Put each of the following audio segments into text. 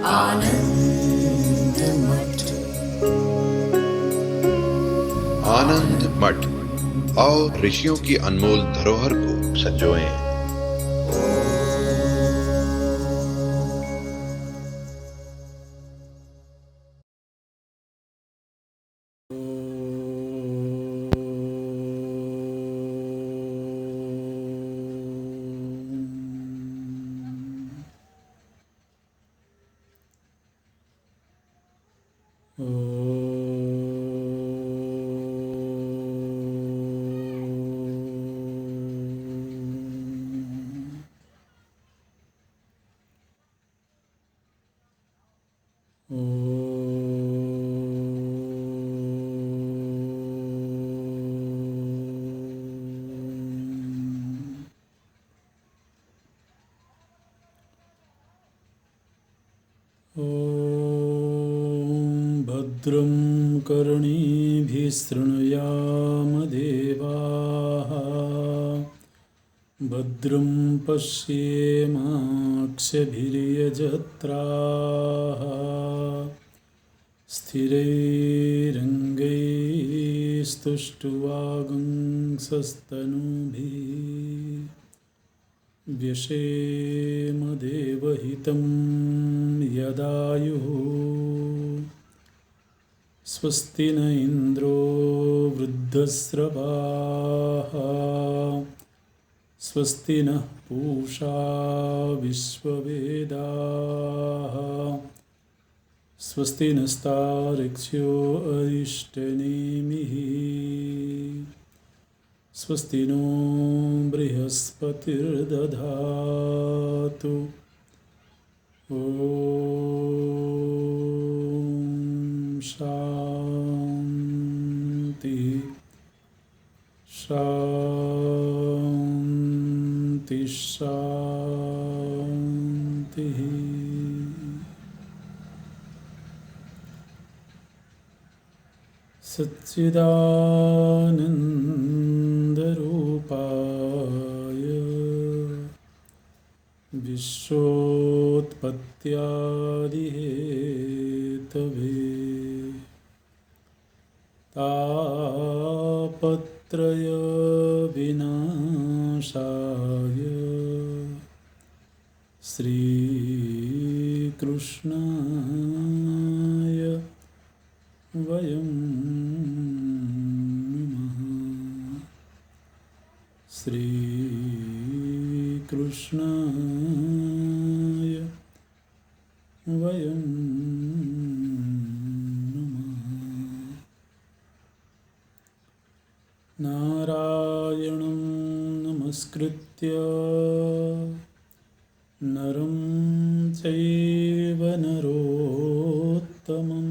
आनंद मठ। आनंद मठ और ऋषियों की अनमोल धरोहर को संजोएं। भद्रं कर्णेभिः शृणुयाम देवाः, भद्रं पश्येमाक्षभिर्यजत्राः, स्थिरैरङ्गैस्तुष्ट्वागुंसस्तनूभिः व्यशेम देवहितं यदायुः। स्वस्ति न इन्द्रो वृद्धस्रवाः, स्वस्ति नः पूषा विश्ववेदाः, स्वस्ति नस्तार्क्ष्यो अरिष्टनेमिः, स्वस्ति नो बृहस्पतिर्दधातु। ॐ शान्ति शान्ति शान्तिः। सच्चिदानन्दरूपाय विश्वोत्पत्त्यादिहेतवे तापत्रयविनाशाय श्रीकृष्णाय वयं नमः। श्रीकृष्णाय वयं नमः। नारायणं नमस्कृत्य नरं चैव नरोत्तमं,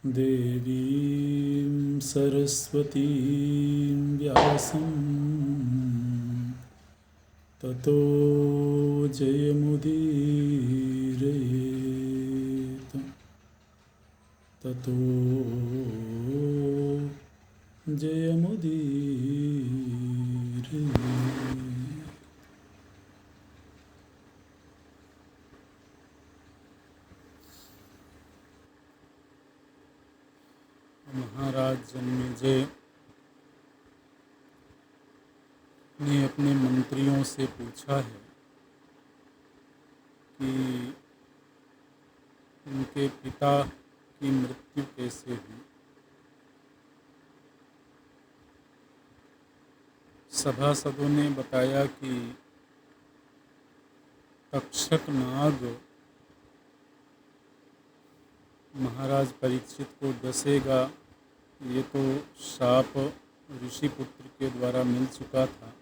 देवीं सरस्वतीं व्यासं ततो जयमुदीरयेत्। ततो जयमुदीरयेत्। महाराज जन्मेजय ने अपने मंत्रियों से पूछा है कि उनके पिता की मृत्यु कैसे हुई। सभासदों ने बताया कि तक्षक नाग महाराज परीक्षित को डसेगा, ये तो शाप ऋषि पुत्र के द्वारा मिल चुका था,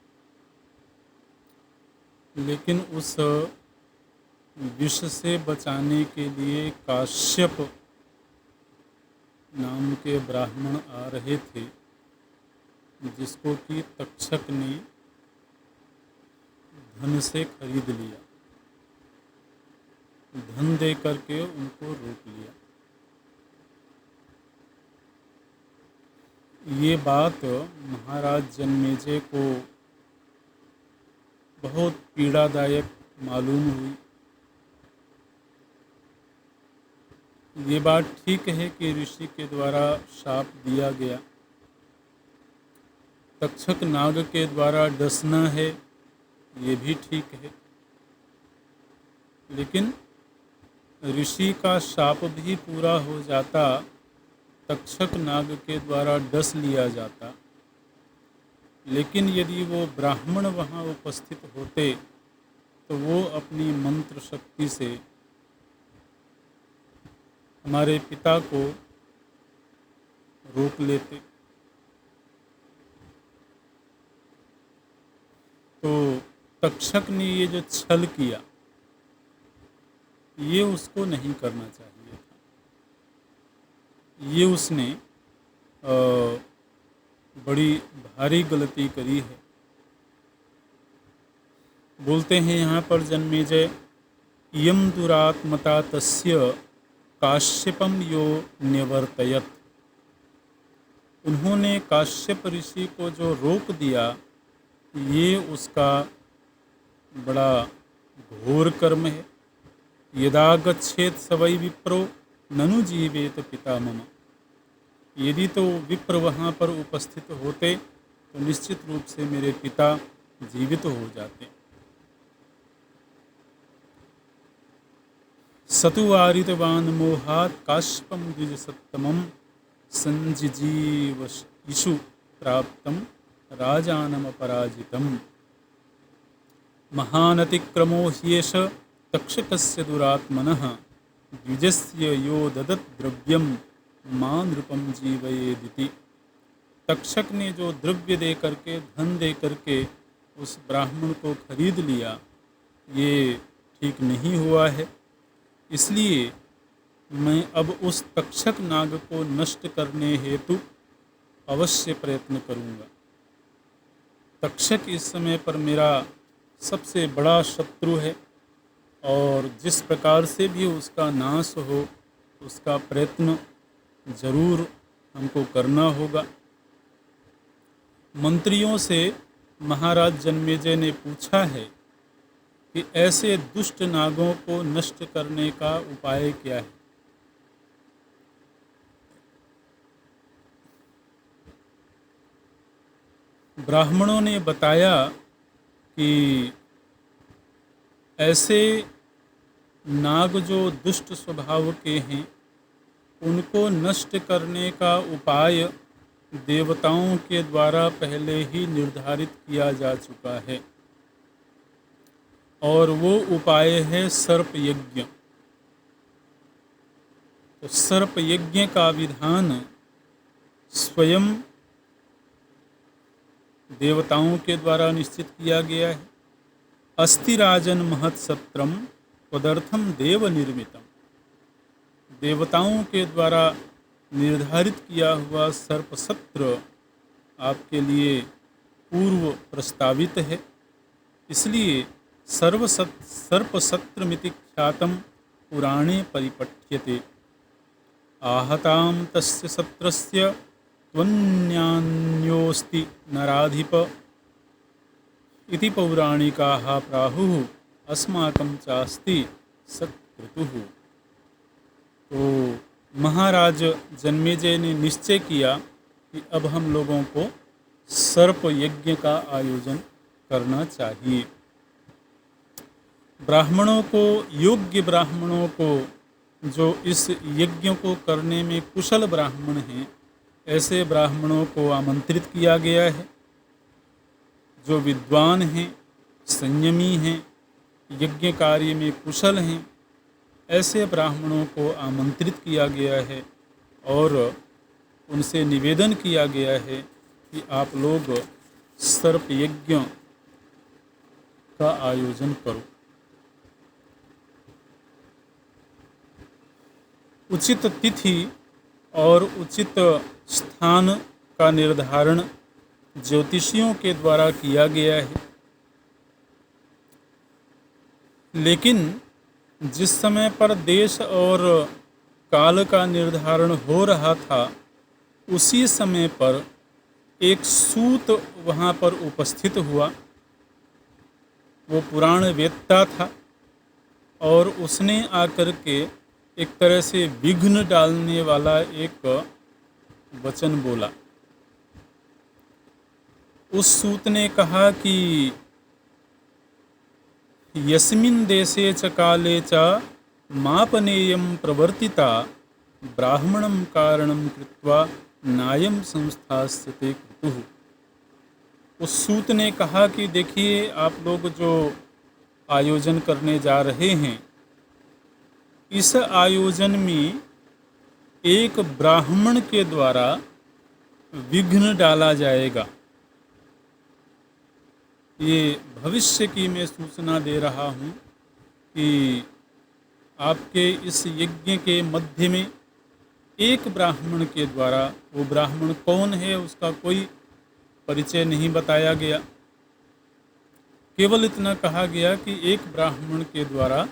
लेकिन उस विष से बचाने के लिए काश्यप नाम के ब्राह्मण आ रहे थे, जिसको कि तक्षक ने धन से खरीद लिया, धन दे करके उनको रोक लिया। ये बात महाराज जन्मेजय को बहुत पीड़ादायक मालूम हुई ये बात ठीक है कि ऋषि के द्वारा शाप दिया गया। तक्षक नाग के द्वारा डसना है, ये भी ठीक है। लेकिन ऋषि का शाप भी पूरा हो जाता, तक्षक नाग के द्वारा डस लिया जाता। लेकिन यदि वो ब्राह्मण वहाँ उपस्थित होते तो वो अपनी मंत्र शक्ति से हमारे पिता को रोक लेते। तो तक्षक ने ये जो छल किया, ये उसको नहीं करना चाहिए था। ये उसने बड़ी भारी गलती करी है। बोलते हैं यहाँ पर जन्मेजय, इयं दुरात्मता तस्य काश्यपम यो निवर्तयत। उन्होंने काश्यप ऋषि को जो रोक दिया, ये उसका बड़ा घोर कर्म है। यदा गच्छेत स वै विप्रो ननु जीवेत पिता मम। यदि तो विप्र वहाँ पर उपस्थित होते तो निश्चित रूप से मेरे पिता जीवित हो जाते। सतुवारितवान मोहात् काश्यपं द्विजसत्तमं संजिजीव इषु प्राप्तं राजानमपराजितम्। महानतिक्रमो ह्येष तक्षकस्य दुरात्मनः द्विजस्य यो ददत् द्रव्यं मां नृपं जीवयेदिति। तक्षक ने जो द्रव्य दे करके, धन दे करके उस ब्राह्मण को खरीद लिया, ये ठीक नहीं हुआ है। इसलिए मैं अब उस तक्षक नाग को नष्ट करने हेतु अवश्य प्रयत्न करूँगा। तक्षक इस समय पर मेरा सबसे बड़ा शत्रु है और जिस प्रकार से भी उसका नाश हो, उसका प्रयत्न जरूर हमको करना होगा। मंत्रियों से महाराज जन्मेजय ने पूछा है कि ऐसे दुष्ट नागों को नष्ट करने का उपाय क्या है। ब्राह्मणों ने बताया कि ऐसे नाग जो दुष्ट स्वभाव के हैं, उनको नष्ट करने का उपाय देवताओं के द्वारा पहले ही निर्धारित किया जा चुका है और वो उपाय है सर्प यज्ञ। तो सर्प यज्ञ का विधान स्वयं देवताओं के द्वारा निश्चित किया गया है। अस्ति राजन महत्सत्रम पदार्थम देव निर्मितम। देवताओं के द्वारा निर्धारित किया हुआ सर्प सत्र आपके लिए पूर्व प्रस्तावित है। इसलिए सर्प सत्रमिति ख्यातम पुराणे परिपठ्यते। आहतां तस्य सत्रस्य त्वन्यान्योऽस्ति नराधिप इति पौराणिकाः प्राहुः अस्माकं चास्ति सत्क्रतुः। तो महाराज जन्मेजय ने निश्चय किया कि अब हम लोगों को सर्प यज्ञ का आयोजन करना चाहिए। ब्राह्मणों को, योग्य ब्राह्मणों को, जो इस यज्ञ को करने में कुशल ब्राह्मण हैं, ऐसे ब्राह्मणों को आमंत्रित किया गया है। जो विद्वान हैं, संयमी हैं, यज्ञ कार्य में कुशल हैं, ऐसे ब्राह्मणों को आमंत्रित किया गया है और उनसे निवेदन किया गया है कि आप लोग सर्प यज्ञ का आयोजन करो। उचित तिथि और उचित स्थान का निर्धारण ज्योतिषियों के द्वारा किया गया है। लेकिन जिस समय पर देश और काल का निर्धारण हो रहा था, उसी समय पर एक सूत वहाँ पर उपस्थित हुआ। वो पुराण वेत्ता था और उसने आकर के एक तरह से विघ्न डालने वाला एक वचन बोला। उस सूत ने कहा कि यस्मिन् देशे च काले च मापनेयं प्रवर्तिता ब्राह्मणं कारणं कृत्वा नायं संस्थास्यते क्रतुः। उस सूत ने कहा कि देखिए, आप लोग जो आयोजन करने जा रहे हैं, इस आयोजन में एक ब्राह्मण के द्वारा विघ्न डाला जाएगा। ये भविष्य की मैं सूचना दे रहा हूँ कि आपके इस यज्ञ के मध्य में एक ब्राह्मण के द्वारा, वो ब्राह्मण कौन है उसका कोई परिचय नहीं बताया गया, केवल इतना कहा गया कि एक ब्राह्मण के द्वारा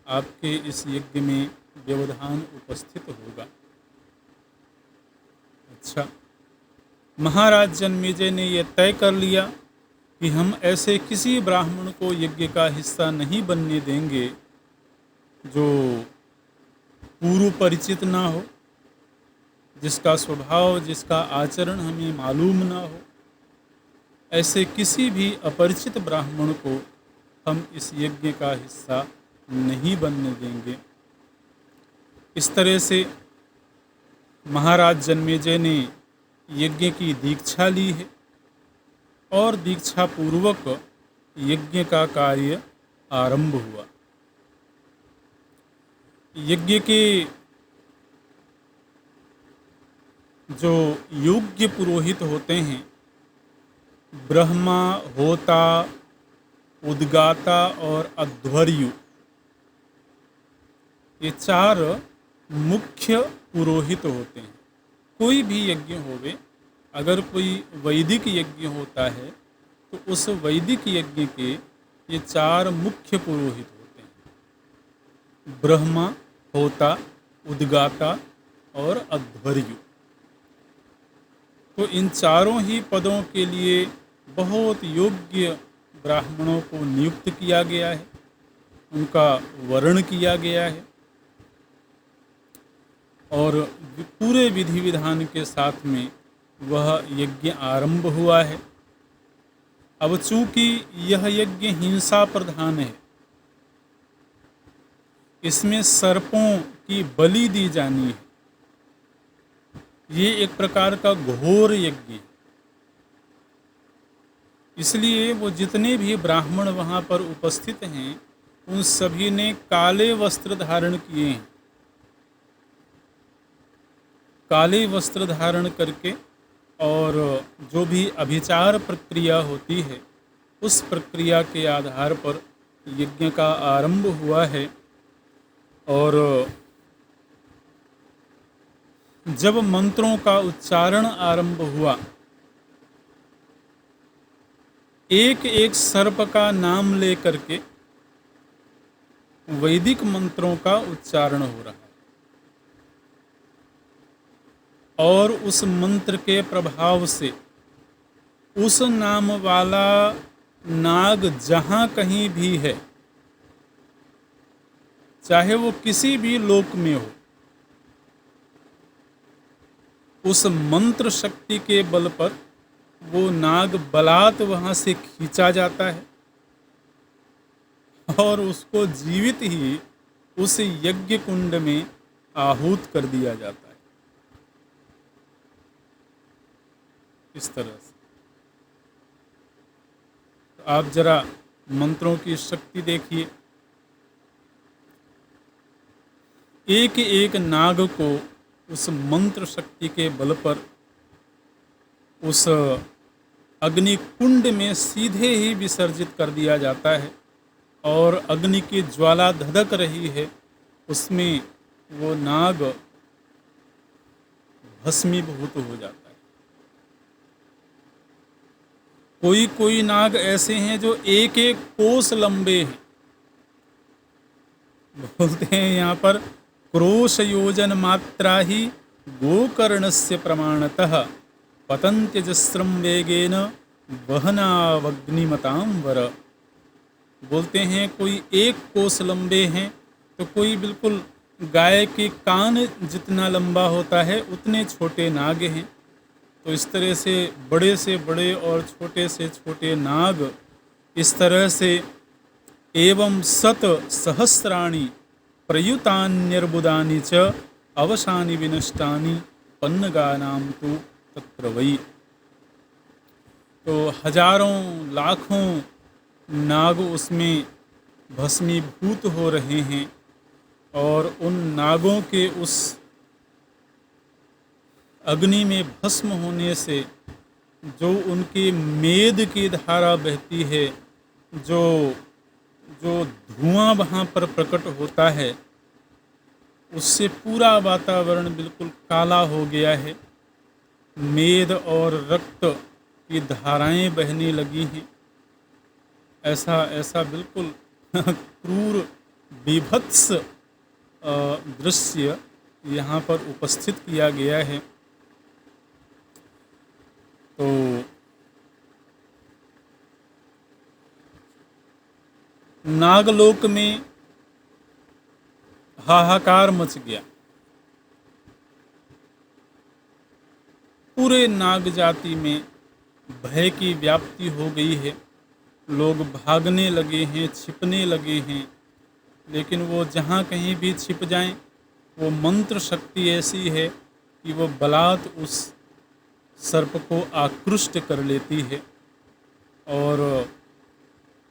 आपके इस यज्ञ में व्यवधान उपस्थित होगा। अच्छा, महाराज जन्मेजय ने यह तय कर लिया कि हम ऐसे किसी ब्राह्मण को यज्ञ का हिस्सा नहीं बनने देंगे जो पूर्व परिचित ना हो, जिसका स्वभाव, जिसका आचरण हमें मालूम ना हो। ऐसे किसी भी अपरिचित ब्राह्मण को हम इस यज्ञ का हिस्सा नहीं बनने देंगे। इस तरह से महाराज जन्मेजय ने यज्ञ की दीक्षा ली है और दीक्षा पूर्वक यज्ञ का कार्य आरंभ हुआ। यज्ञ के जो योग्य पुरोहित होते हैं, ब्रह्मा, होता, उद्गाता और अध्वर्यु, ये चार मुख्य पुरोहित होते हैं। कोई भी यज्ञ होवे, अगर कोई वैदिक यज्ञ होता है तो उस वैदिक यज्ञ के ये चार मुख्य पुरोहित होते हैं: ब्रह्मा, होता, उद्गाता और अध्वर्यु। तो इन चारों ही पदों के लिए बहुत योग्य ब्राह्मणों को नियुक्त किया गया है, उनका वर्ण किया गया है और पूरे विधि विधान के साथ में वह यज्ञ आरंभ हुआ है। अब चूंकि यह यज्ञ हिंसा प्रधान है, इसमें सर्पों की बलि दी जानी है, ये एक प्रकार का घोर यज्ञ है। इसलिए वो जितने भी ब्राह्मण वहाँ पर उपस्थित हैं, उन सभी ने काले वस्त्र धारण किए हैं। काले वस्त्र धारण करके और जो भी अभिचार प्रक्रिया होती है, उस प्रक्रिया के आधार पर यज्ञ का आरंभ हुआ है। और जब मंत्रों का उच्चारण आरंभ हुआ, एक एक सर्प का नाम लेकर के वैदिक मंत्रों का उच्चारण हो रहा है और उस मंत्र के प्रभाव से उस नाम वाला नाग जहाँ कहीं भी है, चाहे वो किसी भी लोक में हो, उस मंत्र शक्ति के बल पर वो नाग बलात् वहाँ से खींचा जाता है और उसको जीवित ही उस यज्ञ कुंड में आहूत कर दिया जाता है। इस तरह से तो आप जरा मंत्रों की शक्ति देखिए। एक एक नाग को उस मंत्र शक्ति के बल पर उस अग्नि कुंड में सीधे ही विसर्जित कर दिया जाता है और अग्नि की ज्वाला धधक रही है, उसमें वो नाग भस्मीभूत हो जाता है। कोई कोई नाग ऐसे हैं जो एक एक कोस लंबे हैं। बोलते हैं यहाँ पर क्रोश योजन मात्रा ही गोकर्णस्य प्रमाणतः पतन्त्यजस्रं वेगेन वहनावग्निमतां वर। बोलते हैं कोई एक कोस लंबे हैं तो कोई बिल्कुल गाय के कान जितना लंबा होता है उतने छोटे नाग हैं। तो इस तरह से बड़े और छोटे से छोटे नाग इस तरह से एवं सत सहस्राणि प्रयुतान्यर्बुदानि च अवसानि विनष्टानि पन्नगानां तु तत्र वै। तो हजारों लाखों नाग उसमें भस्मीभूत हो रहे हैं और उन नागों के उस अग्नि में भस्म होने से जो उनकी मेद की धारा बहती है, जो जो धुआं वहाँ पर प्रकट होता है, उससे पूरा वातावरण बिल्कुल काला हो गया है। मेद और रक्त की धाराएं बहने लगी हैं। ऐसा बिल्कुल क्रूर बीभत्स दृश्य यहाँ पर उपस्थित किया गया है। तो नागलोक में हाहाकार मच गया। पूरे नाग जाति में भय की व्याप्ति हो गई है। लोग भागने लगे हैं, छिपने लगे हैं, लेकिन वो जहाँ कहीं भी छिप जाएं, वो मंत्र शक्ति ऐसी है कि वो बलात् उस सर्प को आकृष्ट कर लेती है और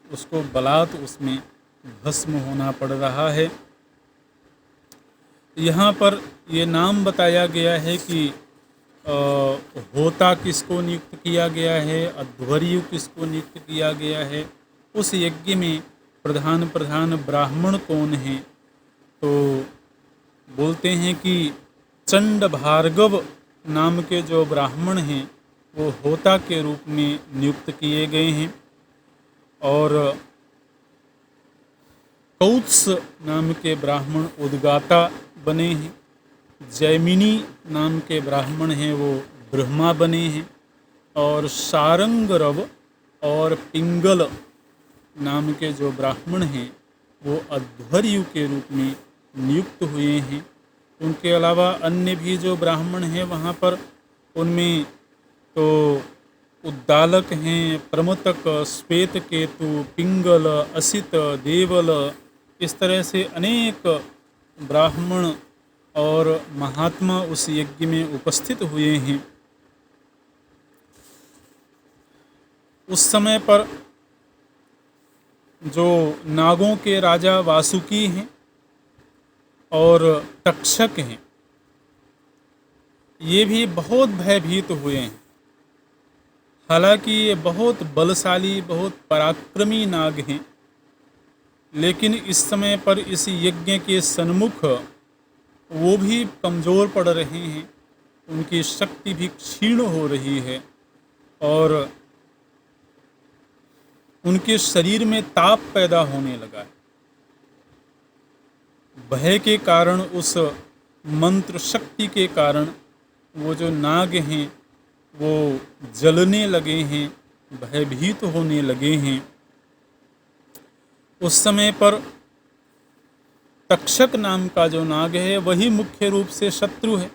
उसको बलात् उसमें भस्म होना पड़ रहा है। यहाँ पर ये नाम बताया गया है कि होता किसको नियुक्त किया गया है, अध्वर्यु किसको नियुक्त किया गया है, उस यज्ञ में प्रधान ब्राह्मण कौन हैं। तो बोलते हैं कि चंड भार्गव नाम के जो ब्राह्मण हैं वो होता के रूप में नियुक्त किए गए हैं और कौत्स नाम के ब्राह्मण उद्गाता बने हैं। जैमिनी नाम के ब्राह्मण हैं वो ब्रह्मा बने हैं और शारंगरव और पिंगल नाम के जो ब्राह्मण हैं वो अध्वर्यु के रूप में नियुक्त हुए हैं। उनके अलावा अन्य भी जो ब्राह्मण हैं वहाँ पर उनमें तो उद्दालक हैं, प्रमतक, श्वेत केतु, पिंगल, असित, देवल, इस तरह से अनेक ब्राह्मण और महात्मा उस यज्ञ में उपस्थित हुए हैं। उस समय पर जो नागों के राजा वासुकी हैं और तक्षक हैं, ये भी बहुत भयभीत हुए हैं। हालांकि ये बहुत बलशाली, बहुत पराक्रमी नाग हैं, लेकिन इस समय पर इस यज्ञ के सन्मुख वो भी कमज़ोर पड़ रहे हैं, उनकी शक्ति भी क्षीण हो रही है और उनके शरीर में ताप पैदा होने लगा है। भय के कारण, उस मंत्र शक्ति के कारण वो जो नाग हैं वो जलने लगे हैं, भयभीत होने लगे हैं। उस समय पर तक्षक नाम का जो नाग है वही मुख्य रूप से शत्रु है।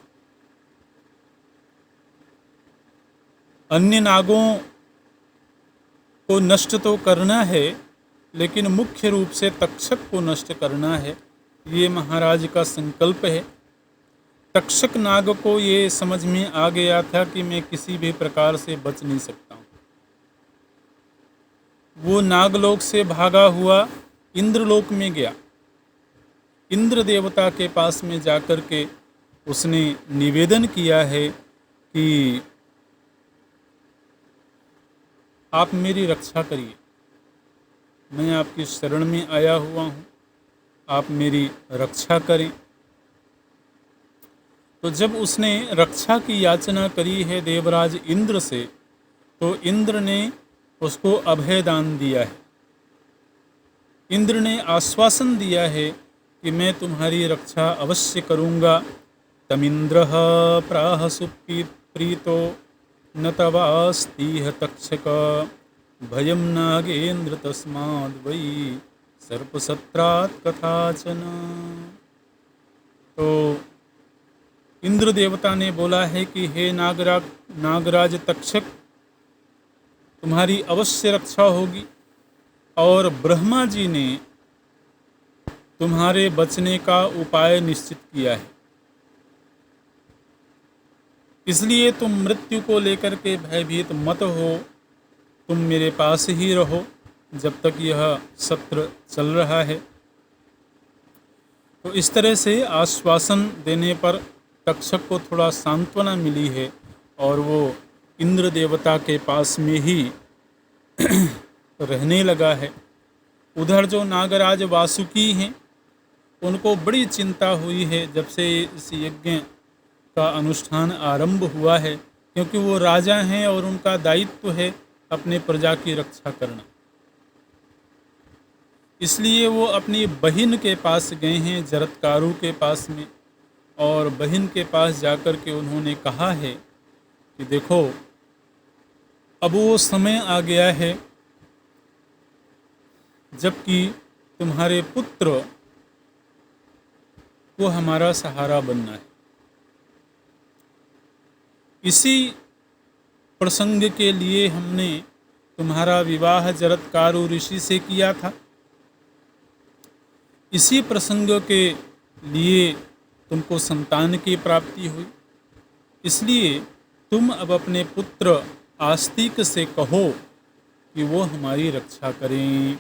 अन्य नागों को नष्ट तो करना है, लेकिन मुख्य रूप से तक्षक को नष्ट करना है, ये महाराज का संकल्प है। तक्षक नाग को ये समझ में आ गया था कि मैं किसी भी प्रकार से बच नहीं सकता हूँ। वो नागलोक से भागा हुआ इंद्रलोक में गया। इंद्र देवता के पास में जाकर के उसने निवेदन किया है कि आप मेरी रक्षा करिए, मैं आपकी शरण में आया हुआ हूँ, आप मेरी रक्षा करें। तो जब उसने रक्षा की याचना करी है देवराज इंद्र से, तो इंद्र ने उसको अभय दान दिया है। इंद्र ने आश्वासन दिया है कि मैं तुम्हारी रक्षा अवश्य करूँगा। तमिंद्रः प्राह सुप्रीतो न तवास्तीह तक्षक भयं नागेन्द्र तस्माद् वै सर्पसत्रात् कथाचन। तो इंद्र देवता ने बोला है कि हे नागराज तक्षक, तुम्हारी अवश्य रक्षा होगी। और ब्रह्मा जी ने तुम्हारे बचने का उपाय निश्चित किया है, इसलिए तुम मृत्यु को लेकर के भयभीत मत हो। तुम मेरे पास ही रहो जब तक यह सत्र चल रहा है। तो इस तरह से आश्वासन देने पर तक्षक को थोड़ा सांत्वना मिली है और वो इंद्र देवता के पास में ही रहने लगा है। उधर जो नागराज वासुकी हैं, उनको बड़ी चिंता हुई है जब से इस यज्ञ का अनुष्ठान आरंभ हुआ है, क्योंकि वो राजा हैं और उनका दायित्व है अपने प्रजा की रक्षा करना। इसलिए वो अपनी बहन के पास गए हैं, जरत्कारु के पास में, और बहन के पास जाकर के उन्होंने कहा है कि देखो, अब वो समय आ गया है जबकि तुम्हारे पुत्र को हमारा सहारा बनना है। इसी प्रसंग के लिए हमने तुम्हारा विवाह जरत्कारु ऋषि से किया था। इसी प्रसंग के लिए तुमको संतान की प्राप्ति हुई। इसलिए तुम अब अपने पुत्र आस्तिक से कहो कि वो हमारी रक्षा करें।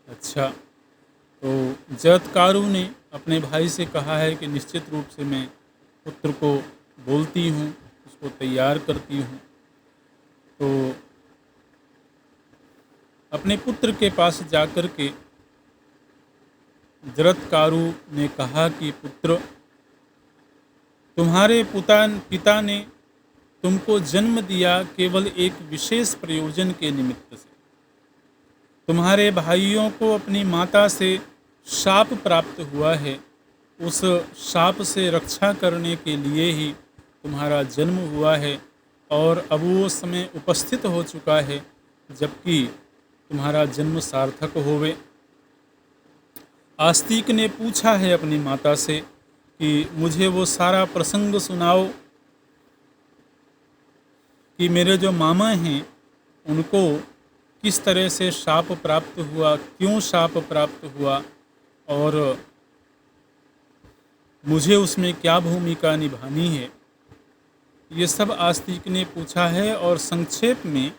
अच्छा, तो जरत्कारु ने अपने भाई से कहा है कि निश्चित रूप से मैं पुत्र को बोलती हूँ, उसको तैयार करती हूँ। तो अपने पुत्र के पास जाकर के जरत्कारु ने कहा कि पुत्र, तुम्हारे पिता ने तुमको जन्म दिया केवल एक विशेष प्रयोजन के निमित्त से। तुम्हारे भाइयों को अपनी माता से शाप प्राप्त हुआ है, उस शाप से रक्षा करने के लिए ही तुम्हारा जन्म हुआ है, और अब वो समय उपस्थित हो चुका है जबकि तुम्हारा जन्म सार्थक होवे। आस्तिक ने पूछा है अपनी माता से कि मुझे वो सारा प्रसंग सुनाओ कि मेरे जो मामा हैं उनको किस तरह से शाप प्राप्त हुआ, क्यों शाप प्राप्त हुआ, और मुझे उसमें क्या भूमिका निभानी है। ये सब आस्तिक ने पूछा है और संक्षेप में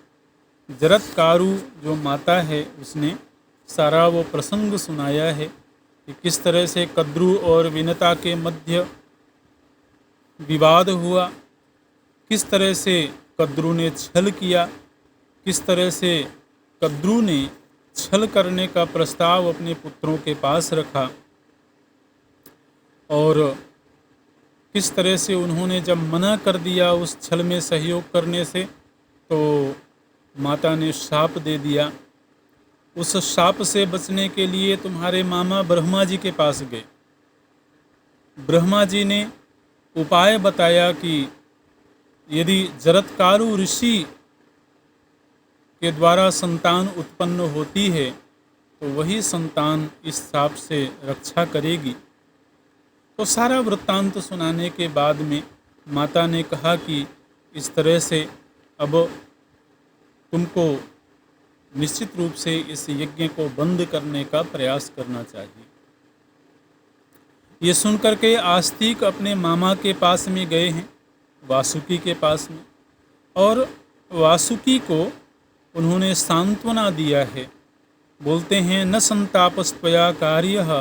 जरत्कारु जो माता है उसने सारा वो प्रसंग सुनाया है कि किस तरह से कद्रु और विनता के मध्य विवाद हुआ, किस तरह से कद्रु ने छल किया, किस तरह से कद्रु ने छल करने का प्रस्ताव अपने पुत्रों के पास रखा, और किस तरह से उन्होंने जब मना कर दिया उस छल में सहयोग करने से, तो माता ने शाप दे दिया। उस शाप से बचने के लिए तुम्हारे मामा ब्रह्मा जी के पास गए। ब्रह्मा जी ने उपाय बताया कि यदि जरत्कारु ऋषि के द्वारा संतान उत्पन्न होती है तो वही संतान इस शाप से रक्षा करेगी। तो सारा वृत्तांत सुनाने के बाद में माता ने कहा कि इस तरह से अब तुमको निश्चित रूप से इस यज्ञ को बंद करने का प्रयास करना चाहिए। ये सुनकर के आस्तिक अपने मामा के पास में गए हैं, वासुकी के पास में, और वासुकी को उन्होंने सांत्वना दिया है। बोलते हैं, न संतापस्त्वया कार्यः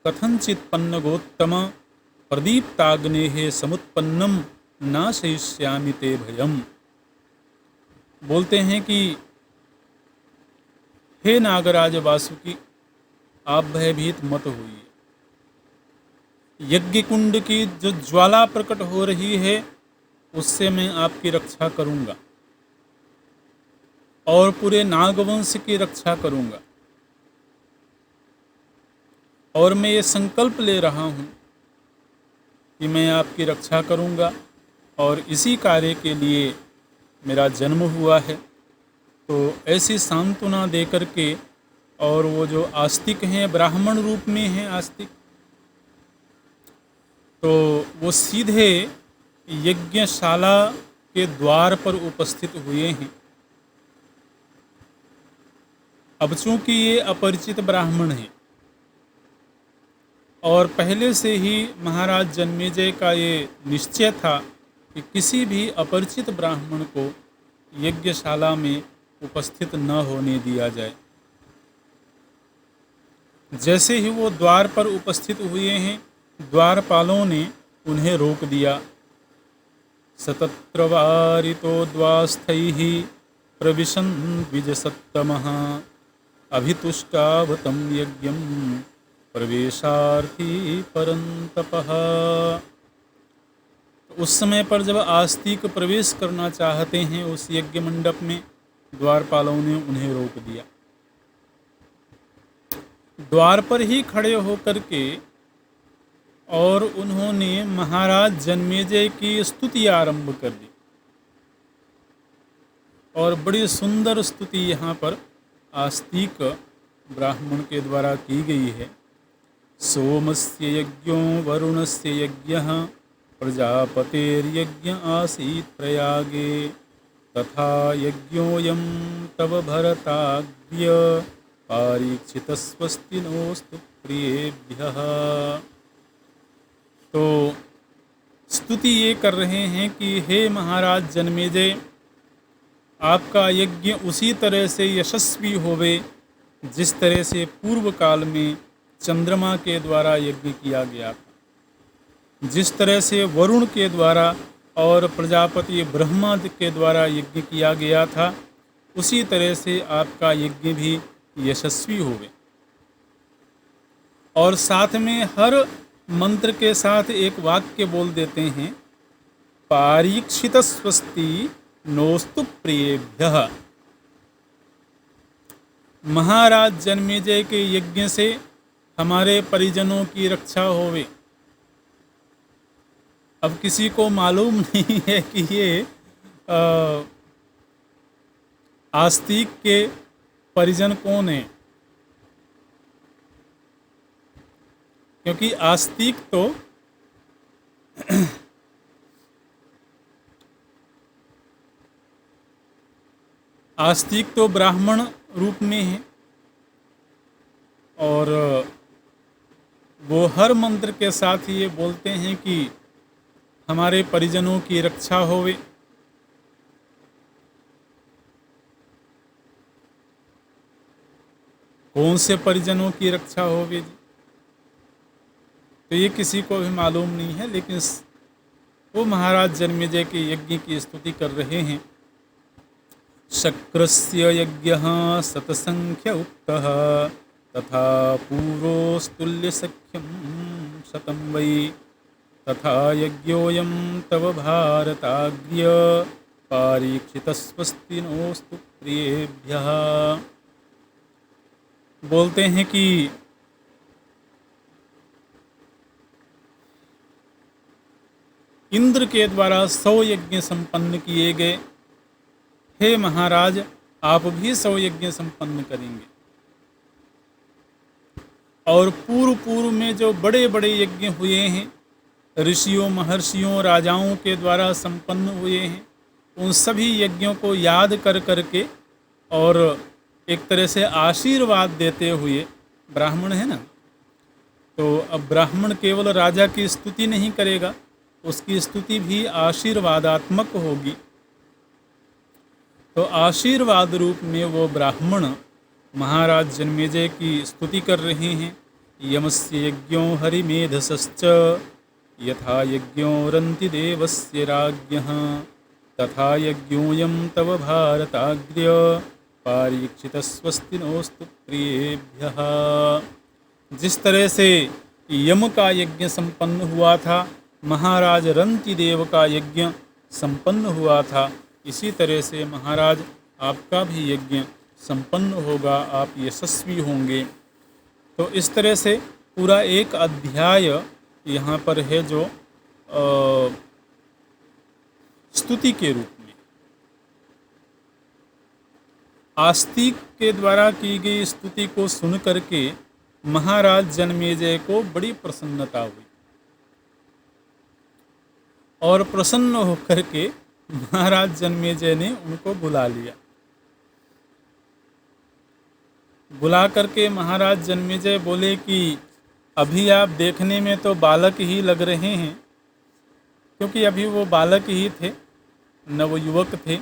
कथंचित पन्नगोत्तम प्रदीप्ताग्नेः समुत्पन्नम नाशयिष्यामि ते भयम्। बोलते हैं कि हे नागराज वासुकी, आप भयभीत मत होइए। यज्ञ कुंड की जो ज्वाला प्रकट हो रही है उससे मैं आपकी रक्षा करूंगा और पूरे नागवंश की रक्षा करूंगा, और मैं ये संकल्प ले रहा हूँ कि मैं आपकी रक्षा करूंगा, और इसी कार्य के लिए मेरा जन्म हुआ है। तो ऐसी सांत्वना दे कर के और वो जो आस्तिक हैं ब्राह्मण रूप में हैं आस्तिक, तो वो सीधे यज्ञशाला के द्वार पर उपस्थित हुए हैं। अब चूंकि ये अपरिचित ब्राह्मण हैं और पहले से ही महाराज जन्मेजय का ये निश्चय था कि किसी भी अपरिचित ब्राह्मण को यज्ञशाला में उपस्थित न होने दिया जाए। जैसे ही वो द्वार पर उपस्थित हुए हैं, द्वारपालों ने उन्हें रोक दिया। सतत्र वारितो द्वास्थैः प्रविशन् द्विजसत्तमः अभितुष्टावतं यज्ञं प्रवेशार्थी परंतपः। उस समय पर जब आस्तिक प्रवेश करना चाहते हैं उस यज्ञ मंडप में, द्वारपालों ने उन्हें रोक दिया। द्वार पर ही खड़े होकर के और उन्होंने महाराज जन्मेजय की स्तुति आरंभ कर दी। और बड़ी सुंदर स्तुति यहाँ पर आस्तिक ब्राह्मण के द्वारा की गई है। सोमस्य यज्ञो वरुणस्य यज्ञः प्रजापतेर्यज्ञ आसीत् प्रयागे तथा यज्ञोऽयं तव भरताग्र्य पारीक्षितस्वस्ति नोऽस्तु प्रियेभ्यः। तो स्तुति ये कर रहे हैं कि हे महाराज जन्मेजय, आपका यज्ञ उसी तरह से यशस्वी होवे जिस तरह से पूर्व काल में चंद्रमा के द्वारा यज्ञ किया गया था, जिस तरह से वरुण के द्वारा और प्रजापति ब्रह्मा के द्वारा यज्ञ किया गया था, उसी तरह से आपका यज्ञ भी यशस्वी होवे। और साथ में हर मंत्र के साथ एक वाक्य बोल देते हैं, पारीक्षित स्वस्ति नोस्तु प्रियेभ्यः। महाराज जन्मेजय के यज्ञ से हमारे परिजनों की रक्षा होवे। अब किसी को मालूम नहीं है कि ये आस्तिक के परिजन कौन है, क्योंकि आस्तिक तो ब्राह्मण रूप में है और वो हर मंत्र के साथ ये बोलते हैं कि हमारे परिजनों की रक्षा होवे। कौन से परिजनों की रक्षा होवे जी, तो ये किसी को भी मालूम नहीं है, लेकिन वो महाराज जन्मेजय के यज्ञ की स्तुति कर रहे हैं। शक्रस्य यज्ञः शतसंख्य उक्तः तथा पूर्वोस्तुल्य सख्यं शतं वै तथा यज्ञोऽयं तव भारताग्र्य पारीक्षितस्वस्ति नोस्तु प्रियेभ्यः। बोलते हैं कि इंद्र के द्वारा 100 यज्ञ संपन्न किए गए। हे महाराज, आप भी 100 यज्ञ संपन्न करेंगे। और पूर्व में जो बड़े बड़े यज्ञ हुए हैं, ऋषियों महर्षियों राजाओं के द्वारा संपन्न हुए हैं, उन सभी यज्ञों को याद कर करके और एक तरह से आशीर्वाद देते हुए, ब्राह्मण है ना, तो अब ब्राह्मण केवल राजा की स्तुति नहीं करेगा, उसकी स्तुति भी आशीर्वादात्मक होगी। तो आशीर्वाद रूप में वो ब्राह्मण महाराज जन्मेजय की स्तुति कर रहे हैं। यमस्य यज्ञो हरिमेधसश्च यथा यज्ञो रन्ति देवस्य राज्ञः तथा यज्ञोऽयं तव भारताग्र्य पारीक्षितस्वस्ति नोस्तु प्रियेभ्यः। जिस तरह से यम का यज्ञ संपन्न हुआ था, महाराज रंति देव का यज्ञ संपन्न हुआ था, इसी तरह से महाराज आपका भी यज्ञ संपन्न होगा, आप यशस्वी होंगे। तो इस तरह से पूरा एक अध्याय यहाँ पर है जो स्तुति के रूप में। आस्तिक के द्वारा की गई स्तुति को सुन करके महाराज जन्मेजय को बड़ी प्रसन्नता हुई और प्रसन्न होकर के महाराज जन्मेजय ने उनको बुला लिया। बुला करके महाराज जन्मेजय बोले कि अभी आप देखने में तो बालक ही लग रहे हैं, क्योंकि अभी वो बालक ही थे, नवयुवक थे।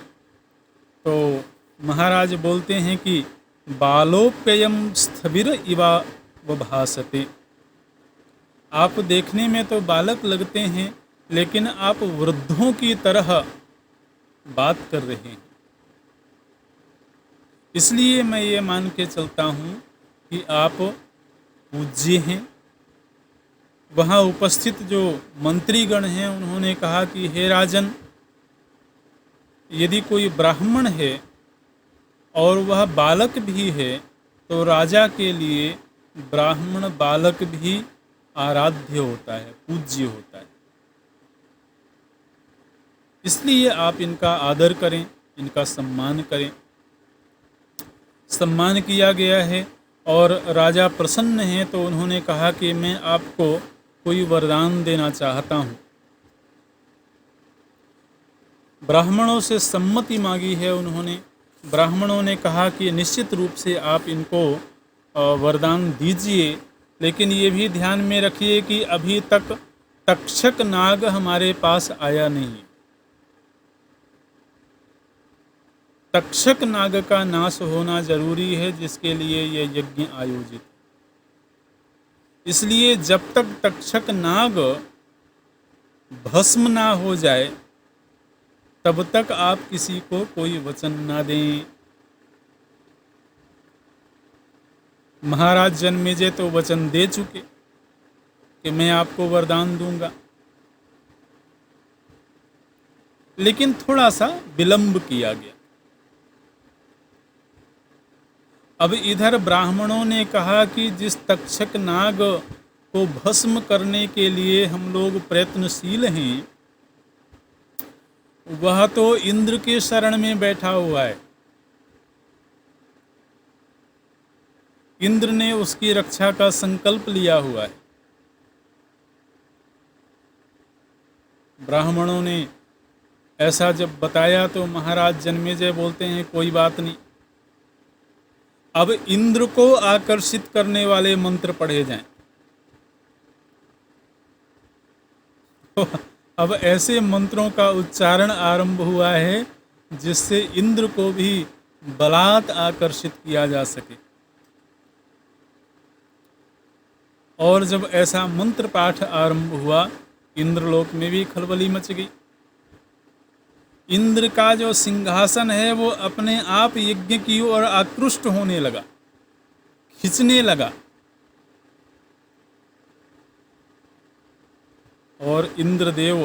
तो महाराज बोलते हैं कि बालोप्ययम स्थविर इवा वभासते, आप देखने में तो बालक लगते हैं लेकिन आप वृद्धों की तरह बात कर रहे हैं। इसलिए मैं ये मान के चलता हूँ कि आप पूज्य हैं। वहाँ उपस्थित जो मंत्रीगण हैं उन्होंने कहा कि हे राजन, यदि कोई ब्राह्मण है और वह बालक भी है तो राजा के लिए ब्राह्मण बालक भी आराध्य होता है, पूज्य होता है। इसलिए आप इनका आदर करें, इनका सम्मान करें। सम्मान किया गया है और राजा प्रसन्न हैं तो उन्होंने कहा कि मैं आपको कोई वरदान देना चाहता हूँ। ब्राह्मणों से सम्मति मांगी है उन्होंने। ब्राह्मणों ने कहा कि निश्चित रूप से आप इनको वरदान दीजिए, लेकिन ये भी ध्यान में रखिए कि अभी तक तक्षक नाग हमारे पास आया नहीं है। तक्षक नाग का नाश होना जरूरी है, जिसके लिए यह यज्ञ आयोजित। इसलिए जब तक तक्षक नाग भस्म ना हो जाए तब तक आप किसी को कोई वचन ना दें। महाराज जन्मेजय तो वचन दे चुके कि मैं आपको वरदान दूंगा, लेकिन थोड़ा सा विलंब किया गया। अब इधर ब्राह्मणों ने कहा कि जिस तक्षक नाग को भस्म करने के लिए हम लोग प्रयत्नशील हैं, वह तो इंद्र के शरण में बैठा हुआ है। इंद्र ने उसकी रक्षा का संकल्प लिया हुआ है। ब्राह्मणों ने ऐसा जब बताया तो महाराज जन्मेजय बोलते हैं कोई बात नहीं, अब इंद्र को आकर्षित करने वाले मंत्र पढ़े जाएं। तो अब ऐसे मंत्रों का उच्चारण आरंभ हुआ है जिससे इंद्र को भी बलात् आकर्षित किया जा सके। और जब ऐसा मंत्र पाठ आरंभ हुआ, इंद्रलोक में भी खलबली मच गई। इंद्र का जो सिंहासन है वो अपने आप यज्ञ की ओर आकृष्ट होने लगा, खिंचने लगा। और इंद्रदेव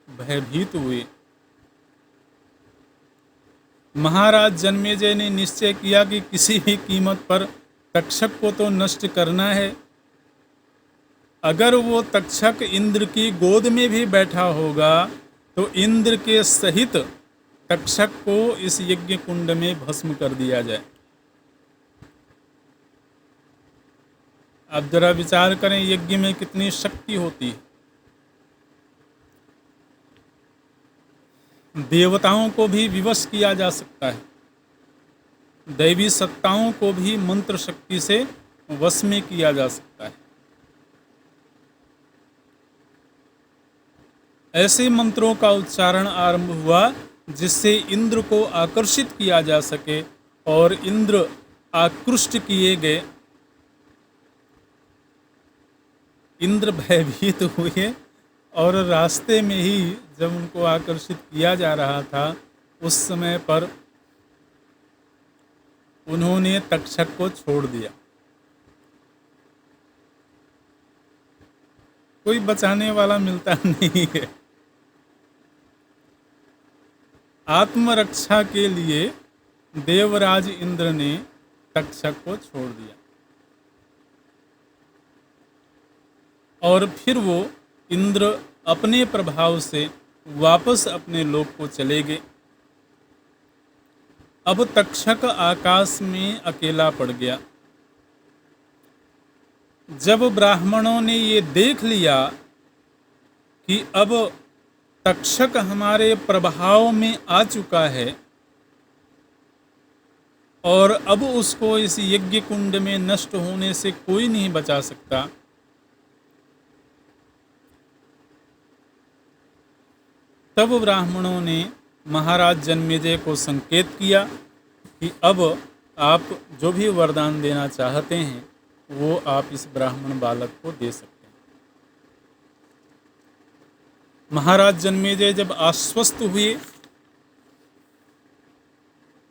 भयभीत हुए। महाराज जन्मेजय ने निश्चय किया कि किसी भी कीमत पर तक्षक को तो नष्ट करना है। अगर वो तक्षक इंद्र की गोद में भी बैठा होगा तो इंद्र के सहित तक्षक को इस यज्ञ कुंड में भस्म कर दिया जाए। आप जरा विचार करें, यज्ञ में कितनी शक्ति होती है। देवताओं को भी विवश किया जा सकता है, दैवी सत्ताओं को भी मंत्र शक्ति से वश में किया जा सकता है। ऐसे मंत्रों का उच्चारण आरंभ हुआ जिससे इंद्र को आकर्षित किया जा सके, और इंद्र आकृष्ट किए गए। इंद्र भयभीत हुए और रास्ते में ही जब उनको आकर्षित किया जा रहा था उस समय पर उन्होंने तक्षक को छोड़ दिया। कोई बचाने वाला मिलता नहीं है। आत्मरक्षा के लिए देवराज इंद्र ने तक्षक को छोड़ दिया और फिर वो इंद्र अपने प्रभाव से वापस अपने लोक को चले गए। अब तक्षक आकाश में अकेला पड़ गया। जब ब्राह्मणों ने ये देख लिया कि अब तक्षक हमारे प्रभाव में आ चुका है और अब उसको इस यज्ञ कुंड में नष्ट होने से कोई नहीं बचा सकता, तब ब्राह्मणों ने महाराज जन्मेजय को संकेत किया कि अब आप जो भी वरदान देना चाहते हैं वो आप इस ब्राह्मण बालक को दे सकते हैं। महाराज जन्मेजय जब आश्वस्त हुए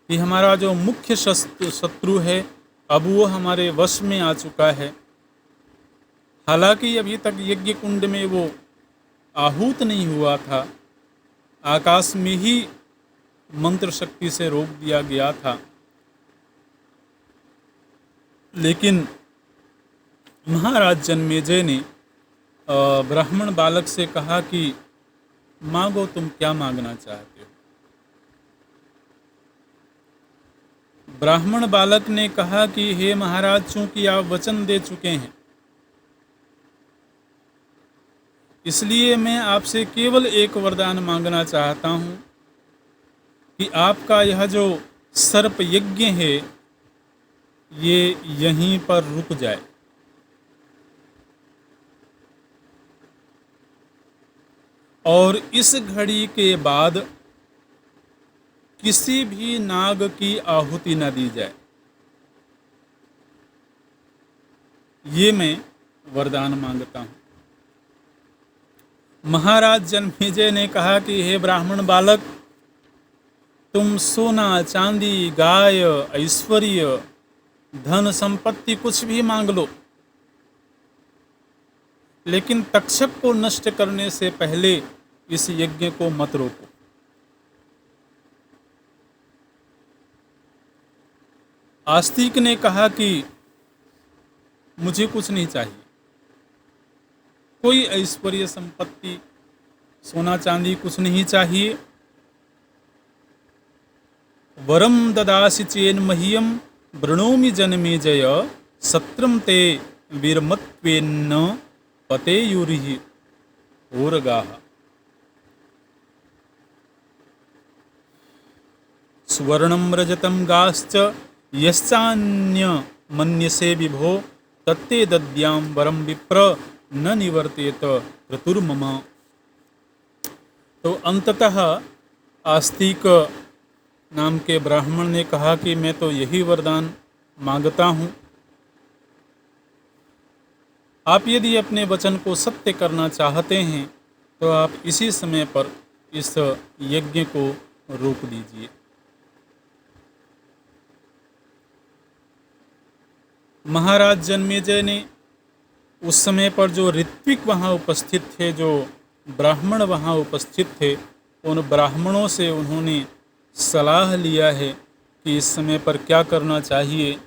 कि हमारा जो मुख्य शत्रु है अब वो हमारे वश में आ चुका है, हालांकि अभी तक यज्ञ कुंड में वो आहूत नहीं हुआ था, आकाश में ही मंत्र शक्ति से रोक दिया गया था, लेकिन महाराज जन्मेजय ने ब्राह्मण बालक से कहा कि मांगो, तुम क्या मांगना चाहते हो। ब्राह्मण बालक ने कहा कि हे महाराज, चूंकि आप वचन दे चुके हैं इसलिए मैं आपसे केवल एक वरदान मांगना चाहता हूं कि आपका यह जो सर्प यज्ञ है ये यहीं पर रुक जाए। और इस घड़ी के बाद किसी भी नाग की आहुति न दी जाए, ये मैं वरदान मांगता हूं। महाराज जन्मेजय ने कहा कि हे ब्राह्मण बालक, तुम सोना, चांदी, गाय, ऐश्वर्य, धन संपत्ति कुछ भी मांग लो, लेकिन तक्षक को नष्ट करने से पहले इस यज्ञ को मत रोको। आस्तिक ने कहा कि मुझे कुछ नहीं चाहिए, कोई ऐश्वर्य संपत्ति, सोना चांदी कुछ नहीं चाहिए। वरम ददासि चेन मह्यम वृणोमि जन्मेजय सत्रम ते वीरमत्वेन्न पतेयुरिहि ओरगाः। सुवर्णं रजतं गाश्च यश्चान्य मन्यसे विभो तत्ते दद्यां वरं विप्र न निवर्तेत क्रतुर्मम। तो अंततः आस्तिक नाम के ब्राह्मण ने कहा कि मैं तो यही वरदान मांगता हूँ, आप यदि अपने वचन को सत्य करना चाहते हैं तो आप इसी समय पर इस यज्ञ को रोक दीजिए। महाराज जन्मेजय ने उस समय पर जो ऋत्विक वहाँ उपस्थित थे, जो ब्राह्मण वहाँ उपस्थित थे, उन ब्राह्मणों से उन्होंने सलाह लिया है कि इस समय पर क्या करना चाहिए।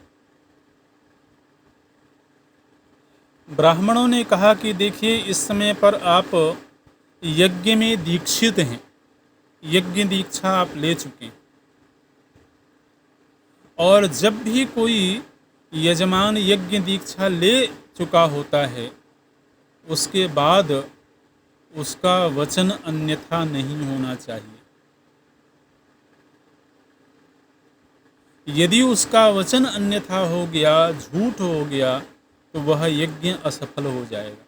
ब्राह्मणों ने कहा कि देखिए, इस समय पर आप यज्ञ में दीक्षित हैं, यज्ञ दीक्षा आप ले चुके हैं, और जब भी कोई यजमान यज्ञ दीक्षा ले चुका होता है उसके बाद उसका वचन अन्यथा नहीं होना चाहिए। यदि उसका वचन अन्यथा हो गया, झूठ हो गया, तो वह यज्ञ असफल हो जाएगा।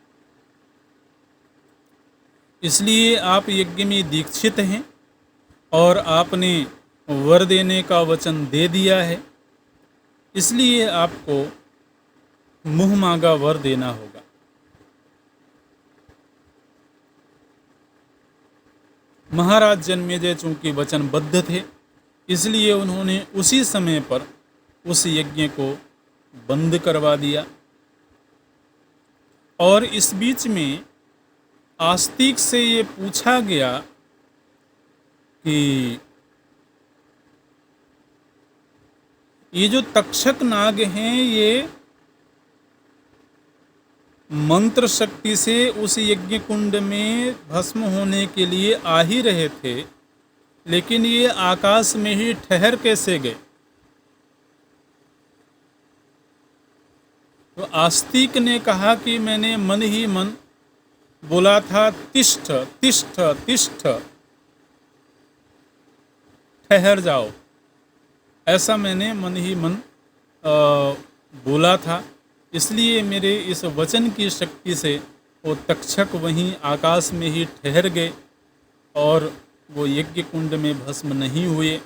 इसलिए आप यज्ञ में दीक्षित हैं और आपने वर देने का वचन दे दिया है, इसलिए आपको मुंह मांगा वर देना होगा। महाराज जन्मेजय चूंकि वचनबद्ध थे, इसलिए उन्होंने उसी समय पर उस यज्ञ को बंद करवा दिया। और इस बीच में आस्तिक से ये पूछा गया कि ये जो तक्षक नाग हैं, ये मंत्र शक्ति से उस यज्ञ कुंड में भस्म होने के लिए आ ही रहे थे, लेकिन ये आकाश में ही ठहर कैसे गए? तो आस्तिक ने कहा कि मैंने मन ही मन बोला था, तिष्ठ तिष्ठ तिष्ठ, ठहर जाओ। ऐसा मैंने मन ही मन बोला था, इसलिए मेरे इस वचन की शक्ति से वो तक्षक वहीं आकाश में ही ठहर गए और वो यज्ञ कुंड में भस्म नहीं हुए।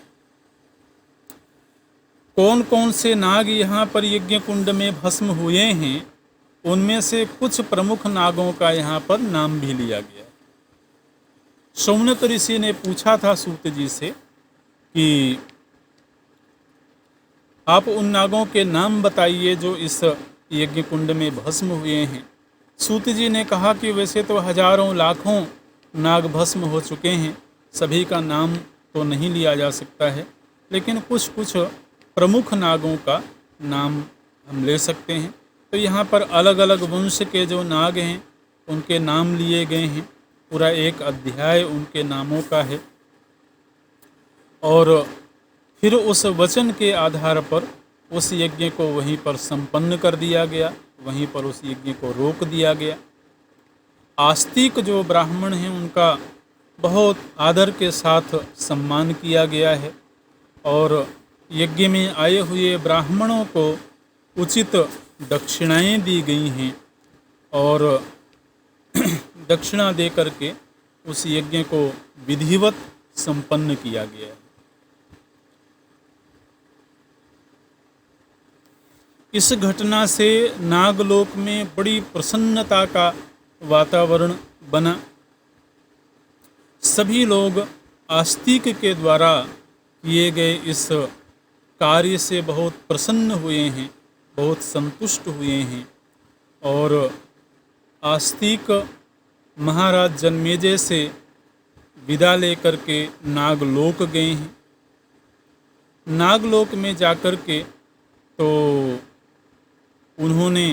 कौन कौन से नाग यहाँ पर यज्ञ कुंड में भस्म हुए हैं, उनमें से कुछ प्रमुख नागों का यहाँ पर नाम भी लिया गया। शौनक ऋषि ने पूछा था सूत जी से कि आप उन नागों के नाम बताइए जो इस यज्ञ कुंड में भस्म हुए हैं। सूत जी ने कहा कि वैसे तो हजारों लाखों नाग भस्म हो चुके हैं, सभी का नाम तो नहीं लिया जा सकता है, लेकिन कुछ कुछ प्रमुख नागों का नाम हम ले सकते हैं। तो यहाँ पर अलग अलग वंश के जो नाग हैं उनके नाम लिए गए हैं, पूरा एक अध्याय उनके नामों का है। और फिर उस वचन के आधार पर उस यज्ञ को वहीं पर संपन्न कर दिया गया, वहीं पर उस यज्ञ को रोक दिया गया। आस्तिक जो ब्राह्मण हैं उनका बहुत आदर के साथ सम्मान किया गया है और यज्ञ में आए हुए ब्राह्मणों को उचित दक्षिणाएं दी गई हैं और दक्षिणा दे करके उस यज्ञ को विधिवत संपन्न किया गया है। इस घटना से नागलोक में बड़ी प्रसन्नता का वातावरण बना। सभी लोग आस्तिक के द्वारा किए गए इस कार्य से बहुत प्रसन्न हुए हैं, बहुत संतुष्ट हुए हैं और आस्तिक महाराज जन्मेजय से विदा लेकर के नागलोक गए हैं। नागलोक में जाकर के तो उन्होंने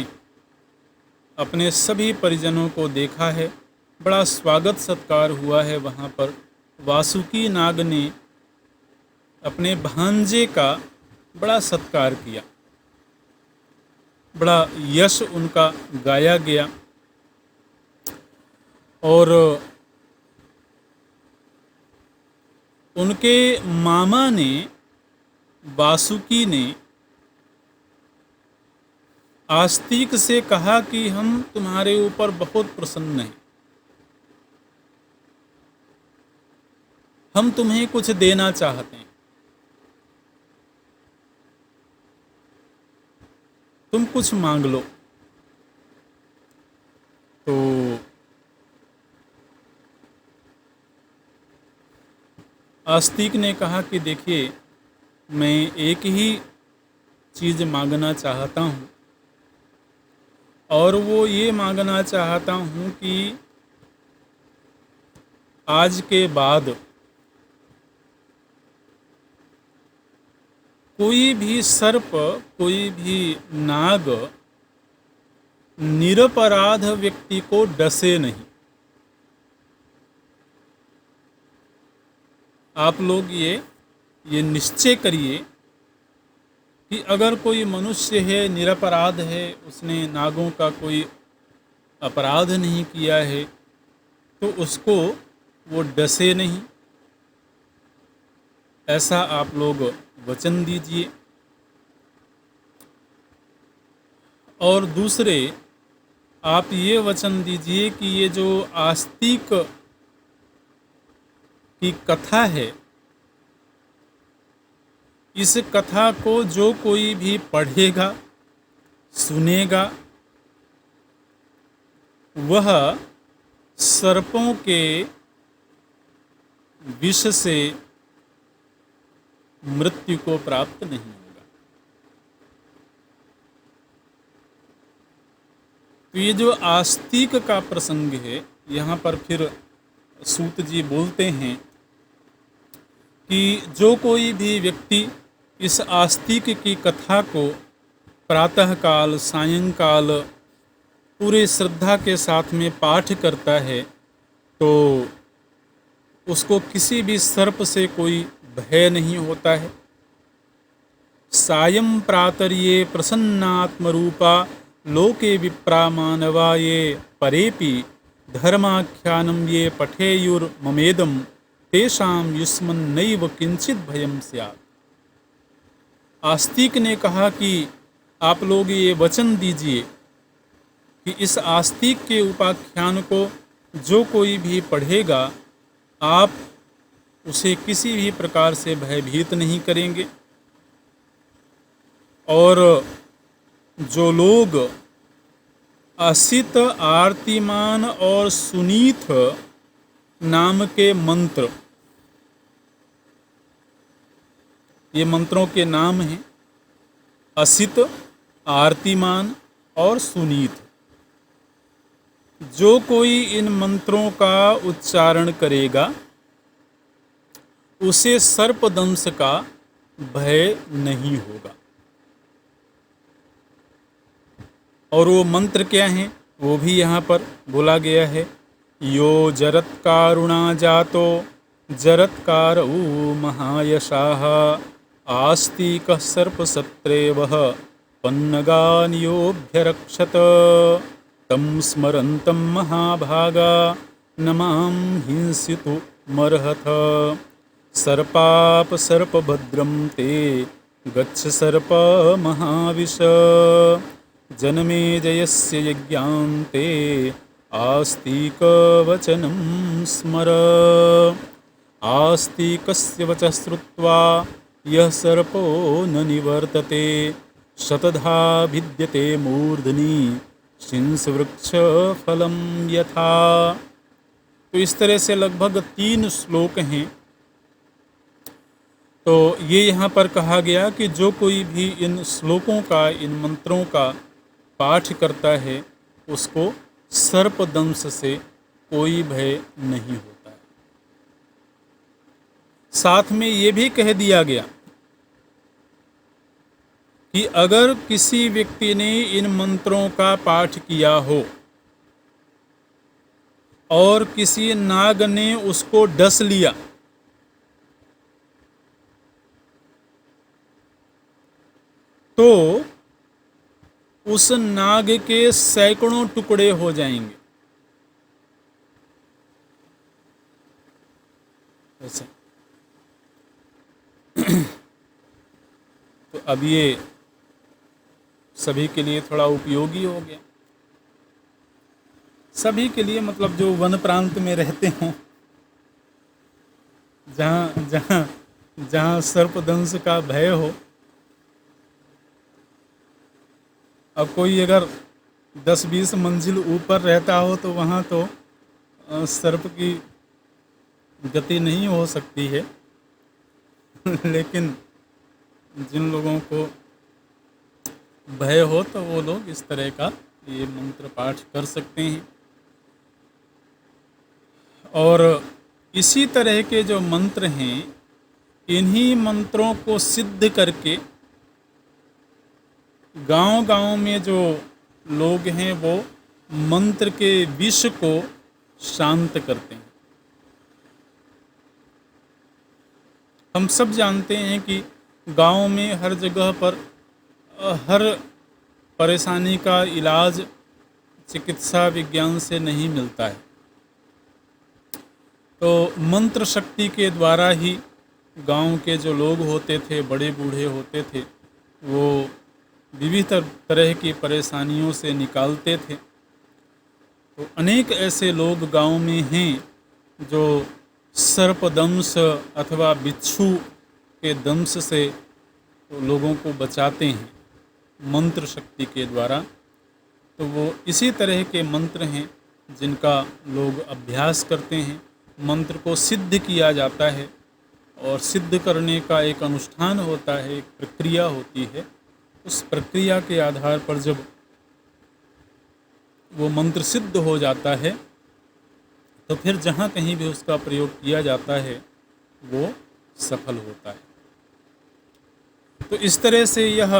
अपने सभी परिजनों को देखा है, बड़ा स्वागत सत्कार हुआ है वहाँ पर। वासुकी नाग ने अपने भांजे का बड़ा सत्कार किया, बड़ा यश उनका गाया गया और उनके मामा ने, वासुकी ने आस्तिक से कहा कि हम तुम्हारे ऊपर बहुत प्रसन्न हैं, हम तुम्हें कुछ देना चाहते हैं, तुम कुछ मांग लो। तो आस्तिक ने कहा कि देखिए, मैं एक ही चीज़ मांगना चाहता हूँ और वो ये मांगना चाहता हूँ कि आज के बाद कोई भी सर्प, कोई भी नाग निरपराध व्यक्ति को डसे नहीं। आप लोग ये निश्चय करिए कि अगर कोई मनुष्य है, निरपराध है, उसने नागों का कोई अपराध नहीं किया है, तो उसको वो डसे नहीं। ऐसा आप लोग वचन दीजिए। और दूसरे, आप ये वचन दीजिए कि ये जो आस्तिक की कथा है, इस कथा को जो कोई भी पढ़ेगा, सुनेगा, वह सर्पों के विष से मृत्यु को प्राप्त नहीं होगा। तो ये जो आस्तिक का प्रसंग है, यहाँ पर फिर सूत जी बोलते हैं कि जो कोई भी व्यक्ति इस आस्तिक की कथा को प्रातःकाल, सायंकाल पूरे श्रद्धा के साथ में पाठ करता है, तो उसको किसी भी सर्प से कोई भय नहीं होता है। सायं प्रातर्ये प्रसन्नात्मरूपा लोके विप्रा मानवा ये परेपि धर्माख्यानं ये पठेयुर्ममेदं तेषां युष्मन्नैव किंचित भयं स्यात्। आस्तिक ने कहा कि आप लोग ये वचन दीजिए कि इस आस्तिक के उपाख्यान को जो कोई भी पढ़ेगा आप उसे किसी भी प्रकार से भयभीत नहीं करेंगे, और जो लोग असित, आर्तिमान और सुनीत नाम के मंत्र, ये मंत्रों के नाम हैं, असित, आर्तिमान और सुनीत, जो कोई इन मंत्रों का उच्चारण करेगा उसे सर्पदंश का भय नहीं होगा। और वो मंत्र क्या हैं वो भी यहाँ पर बोला गया है। यो जरत्कारुणा जातो जरत्कारौ महायशाः आस्तिकः सर्पसत्रेवः पन्नगान्योऽभ्यरक्षत तं स्मरन्तं महाभागा न मां हिंसितुमर्हथ सर्पाप सर्पभद्रं ते गच्छ सर्प महाविश जनमेजयस्य यज्ञान्ते आस्तिकवचनं स्मर आस्तिकस्य वचः श्रुत्वा यः सर्पो न निवर्तते शतधा भिद्यते मूर्धनि शिंसवृक्ष फलं यथा। तो इस तरह से लगभग 3 श्लोक हैं। तो ये यहाँ पर कहा गया कि जो कोई भी इन श्लोकों का, इन मंत्रों का पाठ करता है उसको सर्पदंश से कोई भय नहीं होता है। साथ में ये भी कह दिया गया कि अगर किसी व्यक्ति ने इन मंत्रों का पाठ किया हो और किसी नाग ने उसको डस लिया तो उस नाग के सैकड़ों टुकड़े हो जाएंगे। ऐसा तो अब ये सभी के लिए थोड़ा उपयोगी हो गया। सभी के लिए मतलब जो वन प्रांत में रहते हों, जहाँ जहाँ जहाँ सर्पदंश का भय हो। अब कोई अगर 10-20 मंजिल ऊपर रहता हो तो वहाँ तो सर्प की गति नहीं हो सकती है लेकिन जिन लोगों को भय हो तो वो लोग इस तरह का ये मंत्र पाठ कर सकते हैं। और इसी तरह के जो मंत्र हैं, इन्हीं मंत्रों को सिद्ध करके गांव-गांव में जो लोग हैं वो मंत्र के विष को शांत करते हैं। हम सब जानते हैं कि गांव में हर जगह पर हर परेशानी का इलाज चिकित्सा विज्ञान से नहीं मिलता है। तो मंत्र शक्ति के द्वारा ही गांव के जो लोग होते थे, बड़े बूढ़े होते थे, वो विविध तरह की परेशानियों से निकालते थे। तो अनेक ऐसे लोग गांव में हैं जो सर्पदंश अथवा बिच्छू के दंश से लोगों को बचाते हैं मंत्र शक्ति के द्वारा। तो वो इसी तरह के मंत्र हैं जिनका लोग अभ्यास करते हैं। मंत्र को सिद्ध किया जाता है और सिद्ध करने का एक अनुष्ठान होता है, एक प्रक्रिया होती है। उस प्रक्रिया के आधार पर जब वो मंत्र सिद्ध हो जाता है तो फिर जहाँ कहीं भी उसका प्रयोग किया जाता है वो सफल होता है। तो इस तरह से यह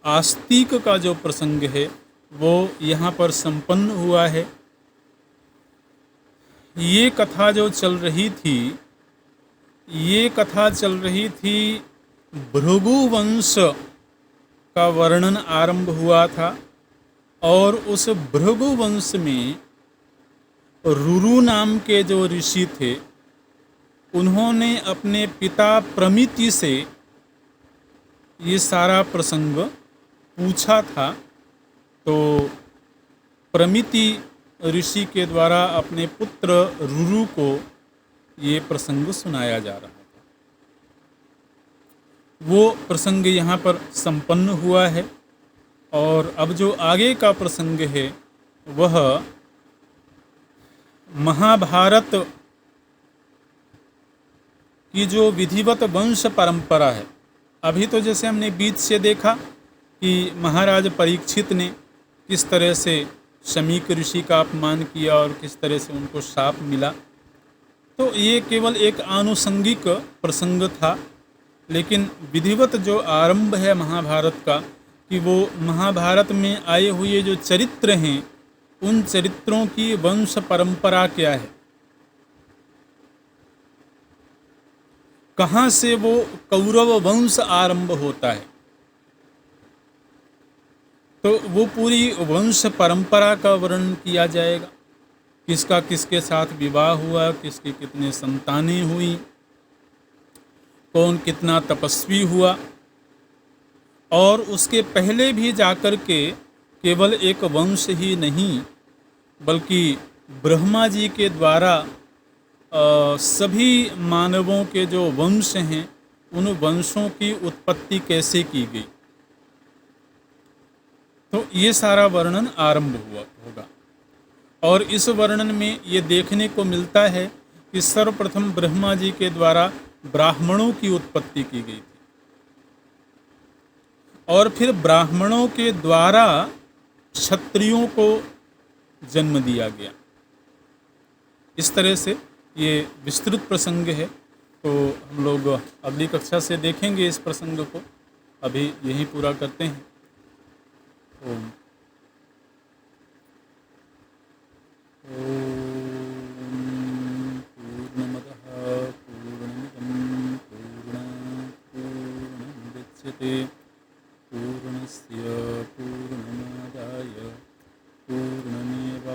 आस्तिक का जो प्रसंग है वो यहाँ पर संपन्न हुआ है। ये कथा जो चल रही थी, ये कथा चल रही थी, भृगु वंश का वर्णन आरंभ हुआ था और उस भृगु वंश में रुरु नाम के जो ऋषि थे, उन्होंने अपने पिता प्रमिति से ये सारा प्रसंग पूछा था। तो प्रमिति ऋषि के द्वारा अपने पुत्र रुरु को ये प्रसंग सुनाया जा रहा था। वो प्रसंग यहाँ पर संपन्न हुआ है और अब जो आगे का प्रसंग है वह महाभारत की जो विधिवत वंश परंपरा है। अभी तो जैसे हमने बीच से देखा कि महाराज परीक्षित ने किस तरह से शमीक ऋषि का अपमान किया और किस तरह से उनको शाप मिला, तो ये केवल एक आनुषंगिक प्रसंग था। लेकिन विधिवत जो आरंभ है महाभारत का, कि वो महाभारत में आए हुए जो चरित्र हैं, उन चरित्रों की वंश परंपरा क्या है, कहाँ से वो कौरव वंश आरंभ होता है, तो वो पूरी वंश परंपरा का वर्णन किया जाएगा। किसका किसके साथ विवाह हुआ, किसकी कितने संतानें हुई, कौन कितना तपस्वी हुआ, और उसके पहले भी जाकर के केवल एक वंश ही नहीं बल्कि ब्रह्मा जी के द्वारा सभी मानवों के जो वंश हैं, उन वंशों की उत्पत्ति कैसे की गई, तो ये सारा वर्णन आरंभ हुआ होगा। और इस वर्णन में ये देखने को मिलता है कि सर्वप्रथम ब्रह्मा जी के द्वारा ब्राह्मणों की उत्पत्ति की गई थी और फिर ब्राह्मणों के द्वारा क्षत्रियों को जन्म दिया गया। इस तरह से ये विस्तृत प्रसंग है, तो हम लोग अगली कक्षा से देखेंगे इस प्रसंग को। अभी यहीं पूरा करते हैं। ओम पूर्णमदः पूर्णमिदं पूर्णात् पूर्णमुदच्यते पूर्णस्य पूर्णमादाय पूर्णमेवावशिष्यते।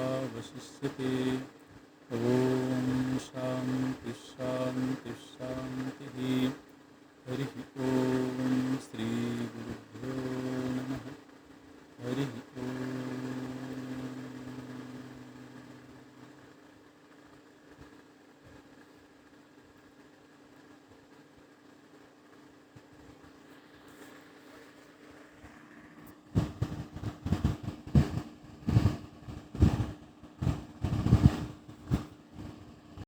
ओम शांति शांति शांति। हरि ओम। श्री गुरुभ्यो नमः। हरि ओम।